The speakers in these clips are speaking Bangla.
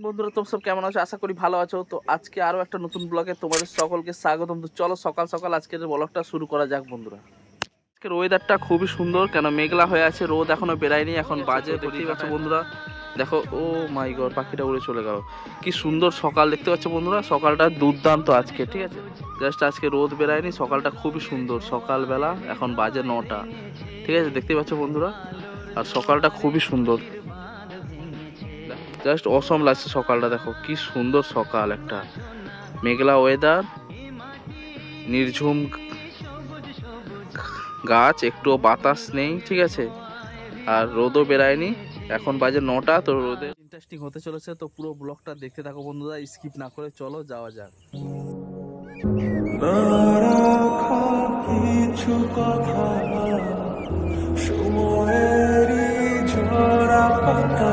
বন্ধুরা, তোমরা সব কেমন আছো? আশা করি ভালো আছো। তো আজকে আরো একটা নতুন ব্লগে তোমাদের সকলকে স্বাগতম। তো চলো সকাল সকাল আজকের ব্লগটা শুরু করা যাক বন্ধুরা। আজকের ওয়েদারটা খুবই সুন্দর, কেন মেঘলা হয়ে আছে, রোদ এখনো বেরায়নি। এখন বাজে দেখতেই পাচ্ছ বন্ধুরা, দেখো ও মাই গড, পাখিটা উড়ে চলে গেল। কি সুন্দর সকাল দেখতে পাচ্ছ বন্ধুরা, সকালটা দুর্দান্ত আজকে, ঠিক আছে। জাস্ট আজকে রোদ বেরায়নি, সকালটা খুবই সুন্দর। সকালবেলা এখন বাজে 9টা, ঠিক আছে, দেখতেই পাচ্ছ বন্ধুরা। আর সকালটা খুবই সুন্দর, জাস্ট অসম লাগছে সকালটা। দেখো কি সুন্দর সকাল, একটা মেঘলা ওয়েদার, নির্ঝুম গাছ, একটু বাতাস নেই, ঠিক আছে, আর রোদও বেরায়নি। এখন বাজে 9টা, তো রোদে ইন্টারেস্টিং হতে চলেছে। তো পুরো ব্লগটা দেখতে থাকো বন্ধুরা, স্কিপ না করে। চলো যাওয়া যাক। কিছু কথা সময়েরই ঝরা পাতা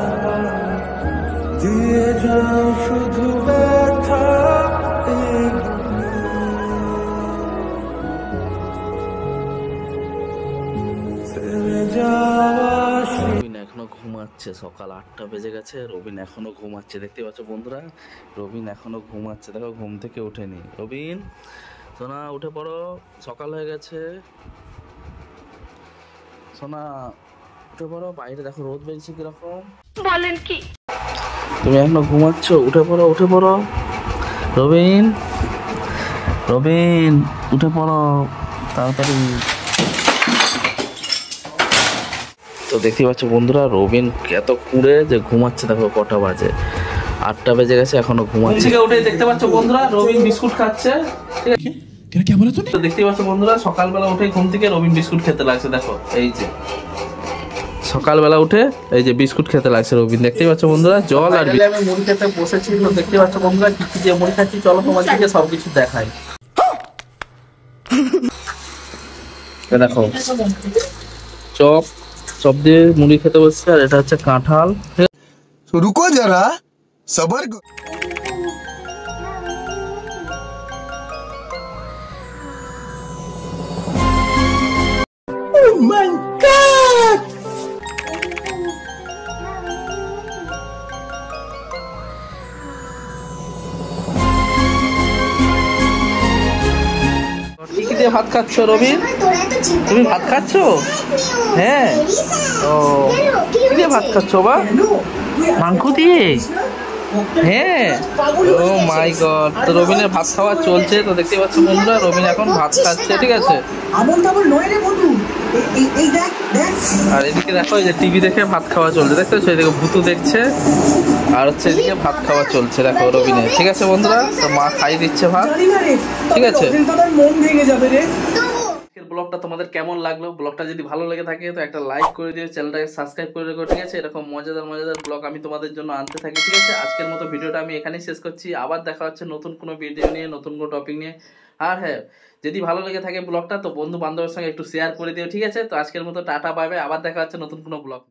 দিয়ে যাও শুধু ব্যথা। রবিন এখনো ঘুমাচ্ছে, সকাল 8টা বেজে গেছে, রবিন এখনো ঘুমাচ্ছে, দেখতে পাচ্ছ বন্ধুরা, রবিন এখনো ঘুমাচ্ছে। দেখো ঘুম থেকে ওঠেনি। রবিন সোনা উঠে পড়ো, সকাল হয়ে গেছে। সোনা উঠে পড়ো, বাইরে দেখো রোদ বেরিয়েছে কিরকম। বলেন কি, তুমি এখনো ঘুমাচ্ছ? উঠে পড়ো, উঠে পড়ো। রবিন, রবিন উঠে পড়ো তাড়াতাড়ি। তো দেখতে পাচ্ছ বন্ধুরা, রবিন এত কুঁড়ে যে ঘুমাচ্ছে। দেখো কটা বাজে, 8টা বেজে গেছে, এখনো ঘুমাচ্ছে। উঠে দেখতে পাচ্ছ বন্ধুরা, রবিন বিস্কুট খাচ্ছে। তো দেখতে পাচ্ছ বন্ধুরা, সকালবেলা উঠে ঘুম থেকে রবিন বিস্কুট খেতে লাগছে। দেখো এই যে সকালবেলা উঠে এই যে বিস্কুট খেতে লাগছে রবিন, দেখতেই পাচ্ছ বন্ধুরা। জল আর আমি মুড়ি খেতে বসেছি। তো দেখতে পাচ্ছ বন্ধুরা কি কি দিয়ে মুড়ি খাচ্ছি, চলো তোমাদেরকে সবকিছু দেখাই। দেখো চপ, চপ দিয়ে মুড়ি খেতে বসছে। আর এটা হচ্ছে কাঁঠাল। রুকো যারা, সবার কি দিয়ে ভাত খাচ্ছ রবিন? তুমি ভাত খাচ্ছ? হ্যাঁ। ও কি দিয়ে ভাত খাচ্ছ বা? মাংস দিয়ে? হ্যাঁ। ও মাই গড। তো রবিনের ভাত খাওয়া চলছে। তো দেখতে পাচ্ছ বন্ধুরা, রবিন এখন ভাত খাচ্ছে, ঠিক আছে। আর এদিকে দেখো এই যে টিভি দেখে ভাত খাওয়া চলছে, দেখতে পাচ্ছ, এদিকে ভুতু দেখছে, আর হচ্ছে এদিকে ভাত খাওয়া চলছে দেখো রবিনের, ঠিক আছে বন্ধুরা। তো মা খাই দিচ্ছে ভাত, ঠিক আছে। ব্লগটা তোমাদের কেমন লাগলো? ব্লগটা যদি ভালো লেগে থাকে তো একটা লাইক করে দিও, চ্যানেলটাকে সাবস্ক্রাইব করে রেখো, ঠিক আছে। এরকম মজাদার মজাদার ব্লগ আমি তোমাদের জন্য আনতে থাকি, ঠিক আছে। আজকের মতো ভিডিওটা আমি এখানেই শেষ করছি। আবার দেখা হচ্ছে নতুন কোনো ভিডিও নিয়ে, নতুন কোনো টপিক নিয়ে। আর হ্যাঁ, যদি ভালো লেগে থাকে ব্লগটা তো বন্ধু বান্ধবের সঙ্গে একটু শেয়ার করে দিও, ঠিক আছে। তো আজকের মতো টাটা, বাই বাই। আবার দেখা হচ্ছে নতুন কোনো ব্লগ।